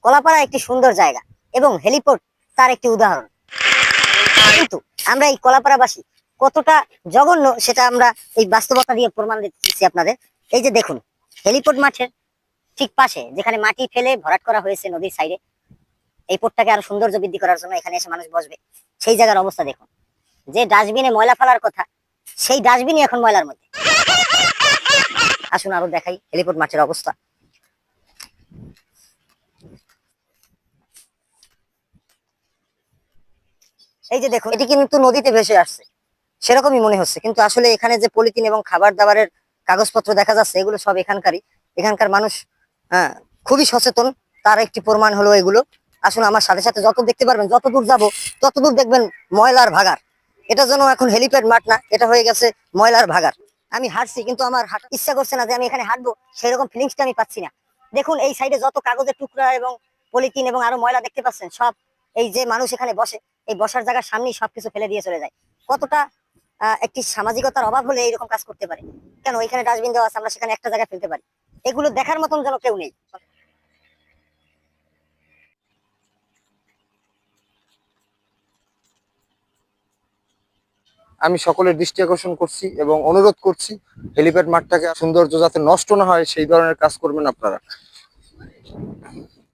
কলাপাড়া একটি সুন্দর জায়গা এবং হেলিপোর্ট তার একটি উদাহরণ। কিন্তু আমরা এই কলাপাড়াবাসী কতটা জঘন্য সেটা আমরা এই বাস্তবতা দিয়ে প্রমাণ দিচ্ছি আপনাদের। এই যে দেখুন, হেলিপোর্ট মাঠের ঠিক পাশে যেখানে মাটি ফেলে ভরাট করা হয়েছে নদীর সাইডে, এই পোর্টটাকে আরো সৌন্দর্য বৃদ্ধি করার জন্য এখানে এসে মানুষ বসবে, সেই জায়গার অবস্থা দেখুন। যে ডাস্টবিনে ময়লা ফেলার কথা, সেই ডাস্টবিনই এখন ময়লার মধ্যে। আসুন আরো দেখাই হেলিপোর্ট মাঠের অবস্থা। এই যে দেখুন, এটি কিন্তু নদীতে ভেসে আসছে সেরকমই মনে হচ্ছে, কিন্তু আসলে এখানে যে পলিথিন এবং খাবার দাবারের কাগজপত্র দেখা যাচ্ছে এগুলো সব এখানকার মানুষ খুবই সচেতন। তার একটি প্রমাণ হলো এগুলো। আসুন আমার সাথে সাথে যত দেখতে পারবেন, যতদূর যাব ততদূর দেখবেন ময়লার ভাগার। এটা যেন এখন হেলিপ্যাড মাঠ না, এটা হয়ে গেছে ময়লার ভাগার। আমি হাঁটছি কিন্তু আমার হাঁটা ইচ্ছা করছে না যে আমি এখানে হাঁটবো, সেরকম ফিলিংসটা আমি পাচ্ছি না। দেখুন এই সাইডে যত কাগজের টুকরা এবং পলিথিন এবং আরো ময়লা দেখতে পাচ্ছেন, সব এই যে মানুষ এখানে বসে, এই বসার জায়গার সামনেই সবকিছু ফেলে দিয়ে চলে যায়। কতটা একটি সামাজিকতার অভাব হলে এইরকম কাজ করতে পারে। কেন এখানে ডাস্টবিন দেওয়া আছে, আমরা সেখানে একটা জায়গায় ফেলতে পারি। এগুলো দেখার মতন যেন কেউ নেই। আমি সকলের দৃষ্টি আকর্ষণ করছি এবং অনুরোধ করছি, হেলিপ্যাড মাঠটাকে সৌন্দর্য যাতে নষ্ট না হয় সেই ধরনের কাজ করবেন আপনারা।